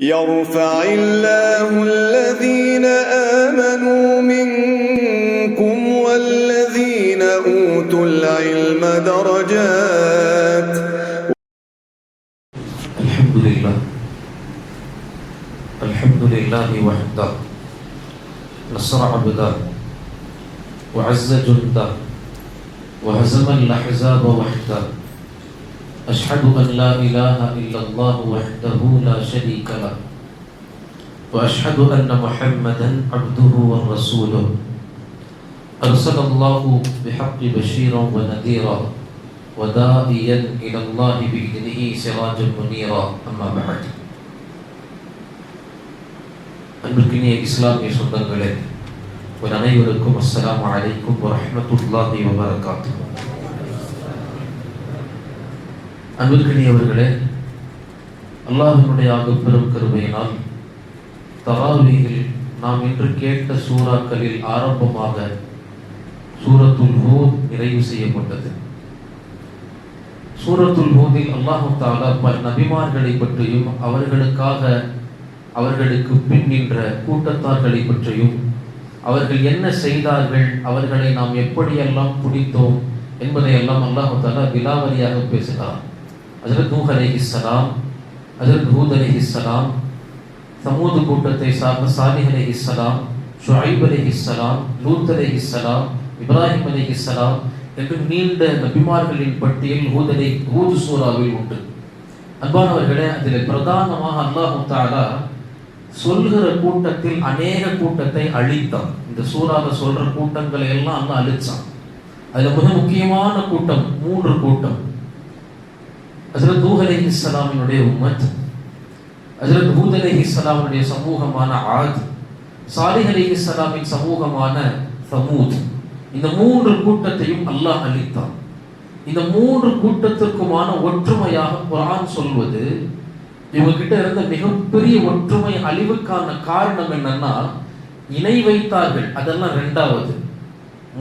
يرفع الله الذين آمنوا منكم والذين أوتوا العلم درجات. الحمد لله وحده نصر عبده وعز جنده وهزم الأحزاب وحده. أشهد أن لا إله إلا الله وحده لا شريك له وأشهد أن محمدا عبده ورسوله أرسل الله بحق بشيرا ونذيرا وداعيا إلى الله بإذنه سراجا منيرا. أما بعد. அன்பிற்கினிய இஸ்லாமிய சொந்தங்களே, ஒரு அனைவருக்கும் அஸ்ஸலாமு அலைக்கும் வரஹ்மத்துல்லாஹி வபரகாத்துஹு. அன்பிற்கினியவர்களே, அல்லாஹ்வினுடைய பெரும் கருணையினால் தராவீஹில் நாம் இன்று கேட்ட சூறாக்களில் ஆரம்பமாக சூரத்துல் ஹூத் நிறைவு செய்யப்பட்டது. சூரத்துல் ஹூதில் அல்லாஹ் தஆலா பல நபிமார்களை பற்றியும் அவர்களுக்கு பின் நின்ற கூட்டத்தார்களை பற்றியும் அவர்கள் என்ன செய்தார்கள், அவர்களை நாம் எப்படியெல்லாம் பிடித்தோம் என்பதையெல்லாம் அல்லாஹ் தஆலா விலாவரியாக பேசுகிறார். ஹஜ்ரத் நூஹ் அலைஹிஸ்ஸலாம், ஹஜ்ரத் ஹூத் அலைஹிஸ்ஸலாம், சமூது கூட்டத்தை சார்ந்த சாலிஹ் அலைஹிஸ்ஸலாம், ஷுஐப் அலைஹிஸ்ஸலாம், லூத் அலைஹிஸ்ஸலாம், இப்ராஹிம் அலைஹிஸ்ஸலாம் என்று நீண்ட நபிமார்களின் பட்டியல் ஹூத் சூராவில் உண்டு. அன்பானவர்களே, அதில் பிரதானமாக அல்லாஹ் தஆலா சொல்கிற கூட்டத்தில் அநேக கூட்டத்தை அழித்தான். இந்த சூறாவை சொல்ற கூட்டங்களை எல்லாம் அல்லாஹ் அழிச்சான். அதுல மிக முக்கியமான கூட்டம் 3 கூட்டம். ஹஜ்ரத் நூஹ் அலைஹிஸ்ஸலாமினுடைய உம்மத், ஹஜ்ரத் ஹூத் அலைஹிஸ்ஸலாமினுடைய சமூகமான ஆத், சாலிஹ் அலைஹிஸ்ஸலாமின் சமூகமான சமூத். இந்த 3 கூட்டத்தையும் அல்லாஹ் அழித்தான். இந்த 3 கூட்டத்திற்குமான ஒற்றுமையாக குர்ஆன் சொல்வது, இவங்க கிட்ட இருந்த மிகப்பெரிய ஒற்றுமை அழிவுக்கான காரணம் என்னன்னா, இணை வைத்தார்கள். அதெல்லாம் 2வது.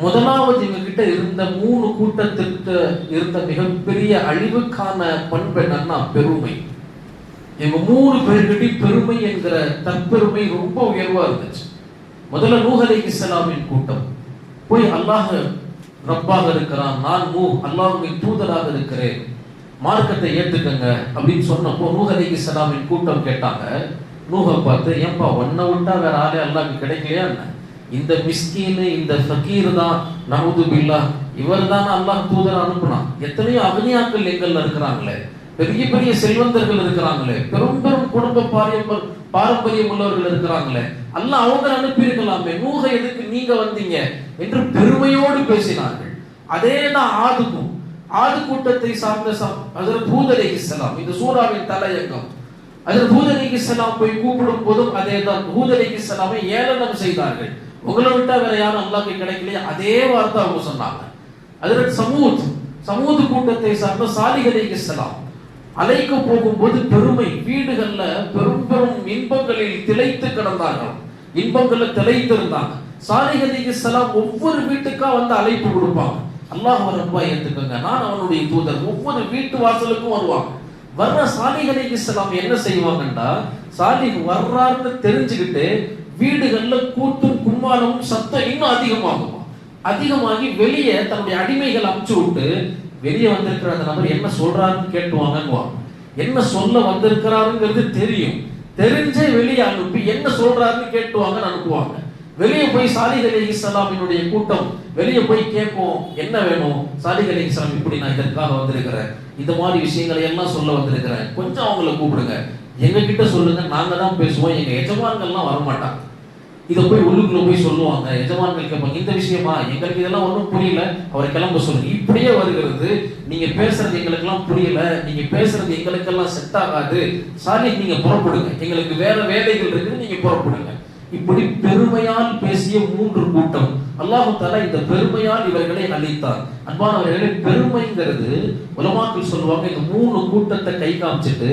முதலாவது, இவங்க கிட்ட இருந்த 3 கூட்டத்திற்கு இருந்த மிகப்பெரிய அழிவுக்கான பண்பு என்னன்னா பெருமை. இவங்க 3 பேர்கிட்ட பெருமை என்கிற தற்பெருமை ரொம்ப உயர்வா இருந்துச்சு. முதல்ல நூஹ் அலைஹிஸ்ஸலாமின் கூட்டம் போய் அல்லாஹ் ரப்பாக இருக்கிறான், நான் நூஹ் அல்லாஹ்வின் தூதராக இருக்கிறேன், மார்க்கத்தை ஏற்றுக்கங்க அப்படின்னு சொன்னப்போ நூஹ் அலைஹிஸ்ஸலாமின் கூட்டம் கேட்டாங்க. நூஹை பார்த்து, ஏன்பா உன்னை விட்டா வேற ஆளே அல்லாஹ்வுக்கு கிடைக்கலையா என்ன? இந்த மிஸ்கீன், இந்த ஃபகீர் தான் நவுது பில்லாஹ், இவர் தான் அல்லாஹ் தூதரா அனுப்புனான். எத்தனையோ அக்னியாக்கள் எங்கள்ல இருக்கிறாங்களே, பெரிய பெரிய செல்வந்தர்கள் இருக்கிறாங்களே, பெரும் பெரும் குடும்ப பாரம்பரியம் உள்ளவர்கள் இருக்கிறாங்களே, அல்லாஹ் அவங்க அனுப்பி இருக்கலாமே, நூஹை எதுக்கு நீங்க வந்தீங்க என்று பெருமையோடு பேசினார்கள். அதேதான் ஆது கூட்டத்தை சார்ந்த ஹஜ்ரத் ஹூத் அலைஹிஸ்ஸலாம், இந்த சூராவின் தலையங்கம். ஹஜ்ரத் ஹூத் அலைஹிஸ்ஸலாம் போய் கூப்பிடும் போதும் அதேதான், ஹூத் அலைஹிஸ்ஸலாமை ஏளனம் செய்தார்கள். உங்களை விட்டா வேற யாரும் அல்லாஹ்வுக்கு கிடைக்கலையா? அதே வார்த்தை அவங்க சொன்னாங்க. ஹஜ்ரத் சமூத் கூட்டத்தை சார்ந்த சாலிஹ் அலைஹிஸ்ஸலாம் அலைக்கு போகும்போது பெருமை, வீடுகள்ல பெரும் பெரும் இன்பங்களில் திளைத்து கிடந்தார்கள், இன்பங்கள்ல திளைத்து இருந்தாங்க. சாலிஹ் அலைஹிஸ்ஸலாம் ஒவ்வொரு வீட்டுக்கா வந்து அழைப்பு கொடுப்பாங்க, அல்லாஹ் ரப்பா ஏத்துக்கங்க, நான் அவனுடைய தூதர். ஒவ்வொரு வீட்டு வாசலுக்கும் வருவாங்க. வர்ற சாலிஹ் அலைஹிஸ்ஸலாம் என்ன செய்வாங்கன்னா, சாலிஹ் வர்றாருன்னு தெரிஞ்சுக்கிட்டு வீடுகள்ல கூத்தும் கும்மாளமும் சத்தம் இன்னும் அதிகமாகி வெளியே தன்னுடைய அடிமைகள் அமுச்சு விட்டு, வெளியே வந்திருக்கிற அந்த நபர் என்ன சொல்றாருன்னு கேட்டுவாங்க. என்ன சொல்ல வந்திருக்கிறாருங்கிறது தெரிஞ்சே வெளியே அனுப்பி என்ன சொல்றாருன்னு கேட்டுவாங்கன்னு அனுப்புவாங்க. வெளியே போய் சாலிஹ் அலைஹிஸ்ஸலாமினுடைய கூட்டம் வெளியே போய் கேட்கும், என்ன வேணும்? சாலிஹ் அலைஹிஸ்ஸலாம், இப்படி நான் இதற்காக வந்திருக்கிறேன், இந்த மாதிரி விஷயங்களை எல்லாம் சொல்ல வந்திருக்கிறேன், கொஞ்சம் அவங்கள கூப்பிடுங்க, எங்க கிட்ட சொல்லுங்க, நாங்க தான் பேசுவோம், எங்க எஜமான்கள்லாம் வரமாட்டாங்க. இதை போய் உள்ளுக்குள்ள போய் சொல்லுவாங்க. எஜமான்கள் கேட்பாங்க, இந்த விஷயமா, எங்களுக்கு இதெல்லாம் ஒன்றும் புரியல, அவரை கிளம்ப சொல்லுங்க. இப்படியே வருகிறது, நீங்க பேசுறது எங்களுக்கெல்லாம் புரியல, நீங்க பேசுறது எங்களுக்கெல்லாம் செட் ஆகாது, சாலிஹ் நீங்க புறப்படுங்க, எங்களுக்கு வேற வேலைகள் இருக்குது, நீங்க புறப்படுங்க. இப்படி பெருமையால் பேசிய 3 கூட்டம். அல்லாஹ் தஆலா இந்த பெருமையால் இவர்களை அழித்தார். அன்பானவர்களே, பெருமைங்கிறது உலமாக்கள் சொல்லுவாங்க, இந்த 3 கூட்டத்தை கை காமிச்சிட்டு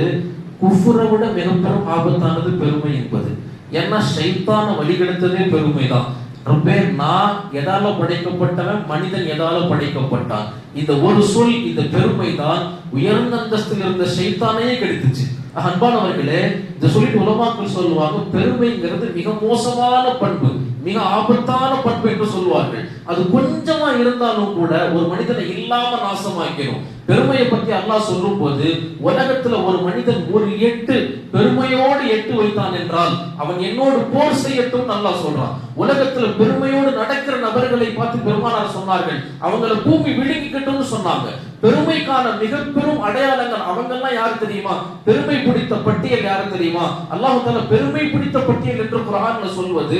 குஃப்ரை விட மிக பெரும் ஆபத்தானது பெருமை என்பது. ஏன்னா ஷைத்தான வழிகெடுத்ததே பெருமைதான். ரப்பே, நான் எதால படைக்கப்பட்டவன், மனிதன் எதால படைக்கப்பட்டான். இந்த ஒரு சொல், இந்த பெருமை தான் உயர்ந்த அந்தஸ்தில் இருந்த ஷைத்தானையே கெடுத்துச்சு. அன்பானவர்களே, இதை சொல்லிட்டு உலமாக்கள் சொல்லுவாங்க, பெருமைங்கிறது மிக மோசமான பண்பு, மிக ஆபத்தான பண்பு என்று சொல்வார்கள். அது கொஞ்சமா இருந்தாலும் கூட ஒரு மனிதனை இல்லாம நாசமாக்கிறோம். பெருமையை பத்தி அல்லாஹ் சொல்லும் போது, உலகத்துல ஒரு மனிதன் ஒரு எட்டு பெருமையோடு எட்டு வைத்தான் என்றால் அவன் என்னோடு போர் செய்யட்டும் அல்லாஹ் சொல்றான். உலகத்துல பெருமையோடு நடக்கிற நபர்களை பார்த்து பெருமானார் சொன்னார்கள், அவங்களை பூமி விழுங்கிக்கட்டும்னு சொன்னாங்க. பெருமைக்கான மிக பெரும் அடையாளங்கள் அவங்கெல்லாம் யாரு தெரியுமா? பெருமை பிடித்த பட்டியல் யாரு தெரியுமா? அல்லாஹ் தஆலா பெருமை பிடித்த பட்டியல் என்று குர்ஆன்ல சொல்வது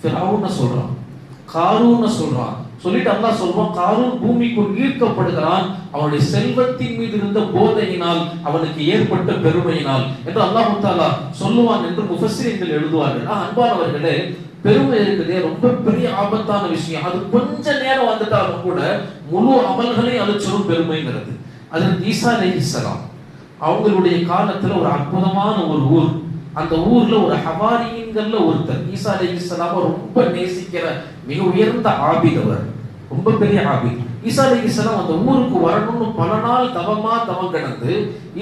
ஃபிரௌன சொல்றான், காரூன சொல்றான். சொல்லிட்டு அல்லாஹ் சொல்வான், காரூன் பூமிக்குள் ஈர்க்கப்படுகிறான் அவனுடைய செல்வத்தின் மீது இருந்த போதையினால், அவனுக்கு ஏற்பட்ட பெருமையினால் என்று அல்லாஹ் தஆலா சொல்லுவான் என்று முஃபஸ்ஸிரீன்கள் எழுதுவார்கள். அன்பானவர்களே, பெருமை இருக்குதே ரொம்ப பெரிய ஆபத்தான விஷயம். அது கொஞ்ச நேரம் வந்துட்டாலும் கூட முழு அமல்களையும் அழிச்சிடும் பெருமைங்கிறது. அது ஈசா அலைஹிஸ்ஸலாம் அவங்களுடைய காலத்துல ஒரு அற்புதமான ஒரு ஊர். அந்த ஊர்ல ஒரு ஹவாரியன்கள்ல ஒருத்தர், ஈசா அலைஹிஸ்ஸலாம் ரொம்ப நேசிக்கிற மிக உயர்ந்த ஆபித், அவர் ரொம்ப பெரிய ஆபித். ஈசா அலைஹிஸ்ஸலாம் அந்த ஊருக்கு வரணும்னு பல நாள் தவம் கிடந்து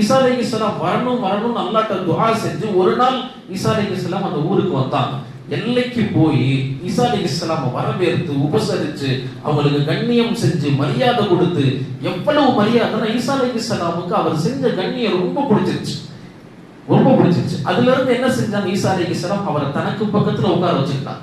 ஈசா அலைஹிஸ்ஸலாம் வரணும்னு அல்லாஹ்ட்ட துஆ செஞ்சு ஒரு நாள் ஈசா அலைஹிஸ்ஸலாம் அந்த ஊருக்கு வந்தாங்க. எல்லைக்கு போய் ஈசா அலைஹிஸ்ஸலாம் வரவேற்று உபசரிச்சு அவங்களுக்கு கண்ணியம் செஞ்சு மரியாதை கொடுத்து, எவ்வளவு மரியாதை, ஈசா அலைஹிஸ்ஸலாமுக்கு அவர் செஞ்ச கண்ணியம் ரொம்ப பிடிச்சிருச்சு. அதுல இருந்து என்ன செஞ்சாங்க, ஈசா அலைஹிஸ்ஸலாம் அவரை தனக்கு பக்கத்துல உட்கார வச்சுக்கிட்டான்.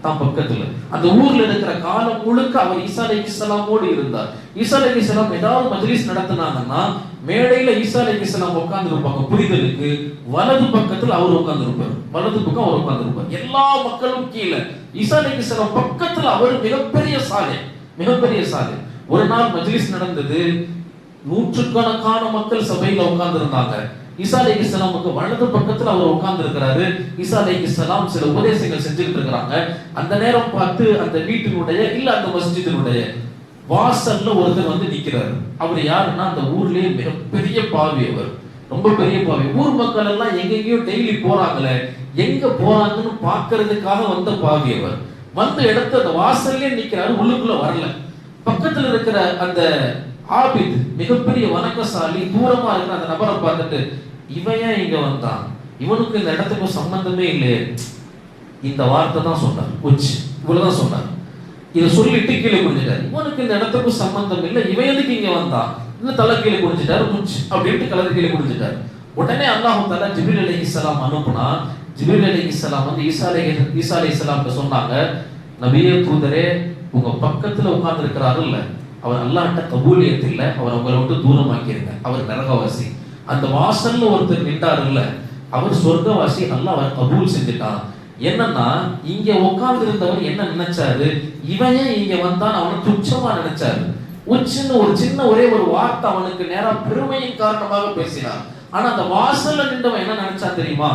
தான் பக்கத்துல அந்த ஊர்ல இருக்கிற காலம் முழுக்க அவர் ஈசா அலைஹிஸ்ஸலாமோடு இருந்தார். ஈசா அலைஹிஸ்ஸலாம் ஏதாவது மஜ்லிஸ் நடத்தினாங்கன்னா மேடையில ஈசா அலைஹிஸ்ஸலாம் உட்கார்ந்து இருப்பாங்க. புரிதலுக்கு வலது பக்கத்துல அவர் உட்கார்ந்து இருப்பார், வலது பக்கம் அவர் உட்கார்ந்து இருப்பார். எல்லா மக்களும் கீழே, ஈசா அலைஹிஸ்ஸலாம் பக்கத்துல அவர் மிகப்பெரிய சாலை. ஒரு நாள் மஜ்லிஸ் நடந்தது, நூற்றுக்கணக்கான மக்கள் சபையில உட்கார்ந்து இருந்தாங்க. ஈசா அலைஹிஸ்ஸலாமுக்கு வலது பக்கத்துல அவர் உட்கார்ந்து இருக்கிறாரு. ஈசா அலைஹிஸ்ஸலாம் சில உபதேசங்கள் செஞ்சுட்டு இருக்காங்க. அந்த நேரம் பார்த்து அந்த வீட்டினுடைய இல்ல அந்த மஸ்ஜிதினுடைய வாசல்ல ஒருத்தர் வந்து நிக்கிறாரு. அவர் யாருன்னா அந்த ஊர்லயே மிகப்பெரிய பாவி, அவர் ரொம்ப பெரிய பாவி. ஊர் மக்கள் எல்லாம் எங்கெங்கயோ டெய்லி போறாங்களே, எங்க போறாங்கன்னு பாக்குறதுக்காக வந்த பாவி. அவர் வந்து இடத்த அந்த வாசல்லே நிக்கிறாரு, உள்ளுக்குள்ள வரல. பக்கத்துல இருக்கிற அந்த ஆபித் மிகப்பெரிய வணக்கசாலி தூரமா இருக்கிற அந்த நபரை பார்த்துட்டு, இவன் ஏன் இங்க வந்தான், இவனுக்கு இந்த இடத்துக்கு சம்பந்தமே இல்லையே, இந்த வார்த்தை தான் சொன்னார். இவ்வளவுதான் சொன்னார். இதை சொல்லிட்டு கீழே குடிஞ்சிட்டாரு. இவனுக்கு இந்த இடத்துக்கு சம்பந்தம் இல்லை, இவன் எதுக்கு இங்க வந்தான், இன்னும் தலை கீழே குடிஞ்சிட்டாரு அப்படின்ட்டு கலந்து கீழே குடிஞ்சிட்டாரு. உடனே அல்லாஹ் தஆலா ஜிப்ரீல் அலைஹிஸ்ஸலாம் அனுப்புனா, ஜிப்ரீல் அலைஹிஸ்ஸலாம் வந்து ஈசா அலைஹிஸ்ஸலாம்க்கு சொன்னாங்க, நபியே தூதரே, உங்க பக்கத்துல உட்கார்ந்து இருக்கிறாருல்ல, அவர் அல்லாஹ்ட்ட கபூலியத் இல்ல, அவர் உங்களை விட்டு தூரமாக்கிருங்க, அவர் நரகவாசி. அந்த வாசல்ல ஒருத்தர் நின்றாரு இல்ல, அவர் சொர்க்கவாசி, அல்லாஹ் அவர் கபூல் செஞ்சுட்டான். என்னன்னா இங்க உட்கார்ந்து இருந்தவர் என்ன நினைச்சாரு, இவன் இங்க வந்தான் அவனை துச்சமா நினைச்சாரு. ஒரு சின்ன ஒரே ஒரு வார்த்தை அவனுக்கு நேரா பெருமையின் காரணமாக பேசினார். ஆனா அந்த வாசல்ல நின்றவன் என்ன நினைச்சான் தெரியுமா?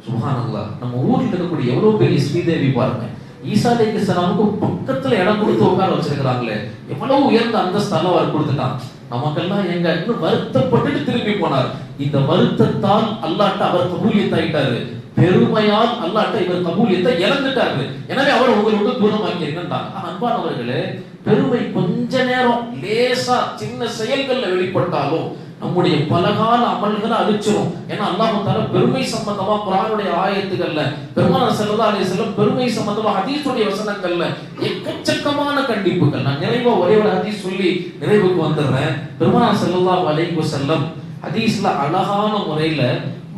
சுப்ஹானல்லாஹ், நம்ம ஊர்ல இருக்கக்கூடிய எவ்வளவு பெரிய ஸ்ரீதேவி பாருங்க, ஈசா அலைஹிஸ்ஸலாமுக்கு பக்கத்துல இடம் கொடுத்து உட்கார வச்சிருக்கிறாங்களே, எவ்வளவு உயர்ந்த அந்தஸ்து அல்லாஹ் அவர் கொடுத்துட்டான். நமக்கெல்லாம் எங்க இன்னும் வருத்தப்பட்டு திரும்பி போனார். இந்த வருத்தத்தால் அல்லாஹ்ட்ட அவர் கபூலியத் ஆயிட்டாரு, பெருமையால் அல்லாஹ்ட்ட இவர் கபூலியத்தை இழந்துட்டாரு. எனவே அவர் உங்களோட தூரமாக்கியிருக்கின்றார். அன்பானவர்களே, பெருமை கொஞ்ச நேரம் லேசா சின்ன செயல்கள்ல வெளிப்பட்டாலும் நம்முடைய பலகால அமல்களை அழிச்சிரும். ஏன்னா அல்லாஹ் தஆலா பெருமை சம்பந்தமா குர்ஆனுடைய ஆயத்துகள்ல, பெருமானார் ஸல்லல்லாஹு அலைஹி வஸல்லம் பெருமை சம்பந்தமா ஹதீஸுடைய வசனங்கள்ல எக்கச்சக்கமான கண்டிப்புகள். நான் நிறைவா ஒரே ஒரு ஹதீஸ் சொல்லி நிறைவுக்கு வந்துடுறேன். பெருமானார் ஸல்லல்லாஹு அலைஹி வஸல்லம் ஹதீஸ்ல அழகான முறையில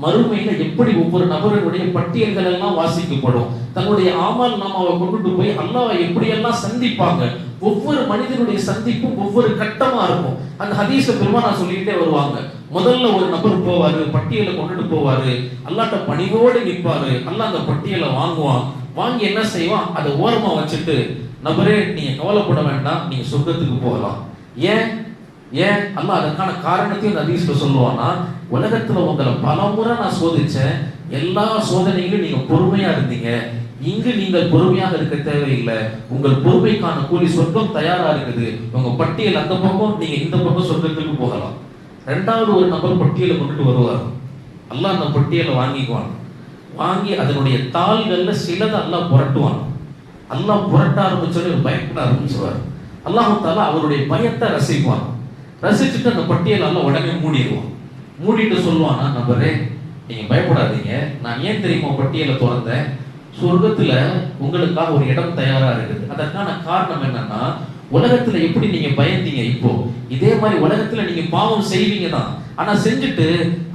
மறுமையில எப்படி ஒவ்வொரு நபருடைய பட்டியல்கள் எல்லாம் வாசிக்கப்படும், தன்னுடைய ஆமால் நாமாவை கொண்டுட்டு போய் அல்லாஹ்வை எப்படியெல்லாம் சந்திப்பாங்க, ஒவ்வொரு மனிதனுடைய சந்திப்பும் ஒவ்வொரு கட்டமா இருக்கும். அந்த ஹதீஸை பெருமானார் சொல்லிட்டே வருவாங்க. முதல்ல ஒரு நபர் போவாரு, பட்டியலை கொண்டுட்டு போவாரு, அல்லாஹ்ட்ட பணிவோடு நிற்பாரு. அல்லாஹ் அந்த பட்டியலை வாங்குவான், வாங்கி என்ன செய்வான், அதை ஓரமா வச்சுட்டு, நபரே நீங்க கவலைப்பட வேண்டாம், நீங்க சொர்க்கத்துக்கு போகலாம். ஏன் அல்லாஹ் அதற்கான காரணத்தையும் அந்த ஹதீஸ்ல சொல்லுவானா, உலகத்துல உங்களை பலமுறை நான் சோதிச்சேன், எல்லா சோதனையிலும் நீங்க பொறுமையா இருந்தீங்க, இங்கு நீங்கள் பொறுமையாக இருக்க தேவையில்லை, உங்கள் பொறுமைக்கான கூலி சொர்க்கம் தயாரா இருக்குது, உங்க பட்டியல் அந்த பக்கம், நீங்க இந்த பக்கம் சொர்க்கத்துக்கு போகலாம். ரெண்டாவது ஒரு நபர் பட்டியலை கொண்டுட்டு வருவார். அல்லாஹ் அந்த பட்டியலை வாங்கிக்குவான், வாங்கி அதனுடைய தாள்கள்ல சிலதை அல்லாஹ் புரட்டுவான். அல்லாஹ் புரட்ட ஆரம்பிச்சோடனே பயப்பட ஆரம்பிச்சுவார். அல்லாஹ் தாலா அவருடைய பயத்தை ரசிப்பான். ரசிச்சுட்டு அந்த பட்டியல் எல்லாம் உடனே மூடிடுவான். மூடிட்டு சொல்லுவான், நம்பரே நீங்க பயப்படாதீங்க, நான் ஏன் தெரியுமா பட்டியலை திறந்தேன், சொர்க்கத்துல உங்களுக்காக ஒரு இடம் தயாரா இருக்குது. அதற்கான காரணம் என்னன்னா, உலகத்துல எப்படி நீங்க பயந்தீங்க, இப்போ இதே மாதிரி உலகத்துல நீங்க பாவம் செய்வீங்க தான், ஆனா செஞ்சுட்டு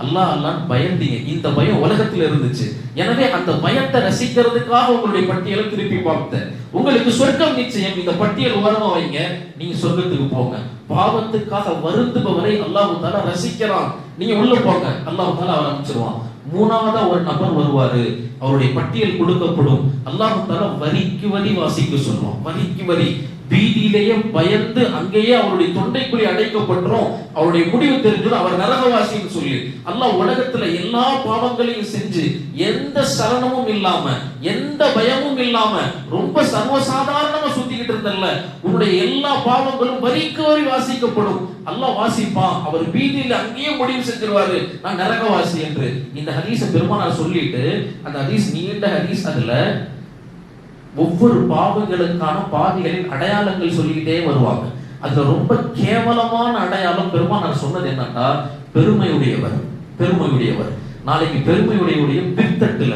அல்லாஹ் அல்லாஹ்னு பயந்தீங்க. இந்த பயம் உலகத்துல இருந்துச்சு. எனவே அந்த பயத்தை ரசிக்கிறதுக்காக உங்களுடைய பட்டியலை திருப்பி பார்த்தேன். உங்களுக்கு சொர்க்கம் நிச்சயம், இந்த பட்டியல் ஓரமா வைங்க, நீங்க சொர்க்கத்துக்கு போங்க. பாவத்துக்காக வருந்துபவரை அல்லாஹ் தஆலா ரசிக்கிறான், நீங்க உள்ள போங்க, அல்லாஹ் தஆலா அவரை அனுப்பிச்சிருவான். மூணாவதா ஒரு நபர் வருவாரு, அவருடைய பட்டியல் கொடுக்கப்படும். அல்லாஹ் தஆலா வரிக்கு வரி வாசிக்க சொல்லுவான். வரிக்கு வரி பீதியிலேயே பயந்து அங்கேயே அவருடைய தொண்டைக்குழி அடைக்கப்பட்டுரும். அவருடைய முடிவு தெரிஞ்சிடும், அவர் நரகவாசின்னு சொல்லி. அல்லாஹ் உலகத்துல எல்லா பாவங்களையும் செஞ்சு எந்த சலனமும் இல்லாம எந்த பயமும் இல்லாம ரொம்ப சர்வசாதாரணமா சுத்திக்கிட்டு இருந்தல்ல, உன்னுடைய எல்லா பாவங்களும் வரிக்கு வரி வாசிக்கப்படும். அல்லாஹ் வாசிப்பான், அவர் பீதியில அங்கேயே முடிவு செஞ்சிருவாரு, நான் நரகவாசி என்று. இந்த ஹதீஸை பெருமானார் சொல்லிட்டு, அந்த ஹதீஸ் நீண்ட ஹதீஸ், அதுல ஒவ்வொரு பாவங்களுக்கான பாவிகளின் அடையாளங்கள் சொல்லிக்கிட்டே வருவாங்க. அதுல ரொம்ப கேவலமான அடையாளம் பெருமானார் சொன்னது என்னன்னா, பெருமையுடையவர். பெருமையுடையவர் நாளைக்கு பெருமையுடைய பிற்தட்டுல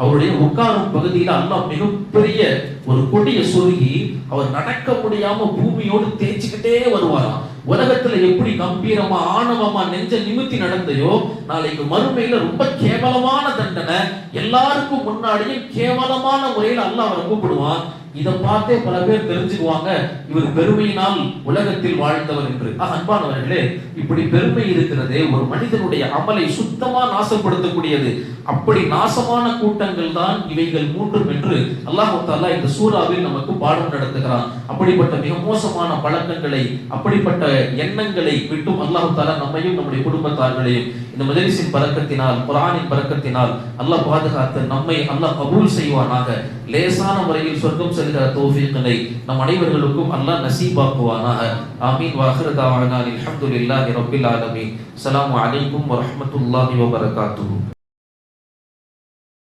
அவருடைய உட்காரும் பகுதியில அல்லாஹ் மிகப்பெரிய ஒரு கொடிய சொருகி அவர் நடக்க முடியாம பூமியோடு தேய்ச்சிக்கிட்டே வருவாராம். உலகத்துல எப்படி கம்பீரமா ஆணவமா நெஞ்ச நிமித்தி நடந்தையோ, நாளைக்கு மறுமையில ரொம்ப கேவலமான தண்டனை, எல்லாருக்கும் முன்னாடியும் கேவலமான முறையில் அல்லாஹ் அவரை கூப்பிடுவான். இதை பார்த்தே பல பேர் தெரிஞ்சுக்குவாங்க, இவர் பெருமையினால் உலகத்தில் வாழ்ந்தவர் என்று. அன்பானவர்களே, இப்படி பெருமை இருக்கிறதே ஒரு மனிதனுடைய அமலை சுத்தமா நாசப்படுத்தக்கூடியது. அப்படி நாசமான கூட்டங்கள் தான் இவைகள் மூன்றும் என்று அல்லாஹ் தஆலா இந்த சூறாவில் நமக்கு பாடம் நடத்துகிறான். அப்படிப்பட்ட மிக மோசமான பழக்கங்களை, அப்படிப்பட்ட எண்ணங்களை விட்டும் அல்லாஹ் தஆலா நம்மையும் நம்முடைய குடும்பத்தார்களையும் இந்த மஜ்லிஸின் பரக்கத்தினால், குர்ஆனின் பரக்கத்தினால் அல்லாஹ் பாதுகாத்து நம்மை அல்லாஹ் கபூல் செய்வானாக. லேசான முறையில் சொர்க்கம் செல்கிற தௌஃபீக்களை நம் அனைவர்களுக்கும் அல்லாஹ் நசீபாக்குவானாக. ஆமீன். வாஹிரு தஅவானா அல்ஹம்துலில்லாஹி ரப்பில் ஆலமீன். அஸ்ஸலாமு அலைக்கும் வரஹ்மத்துல்லாஹி வபரகாத்துஹு.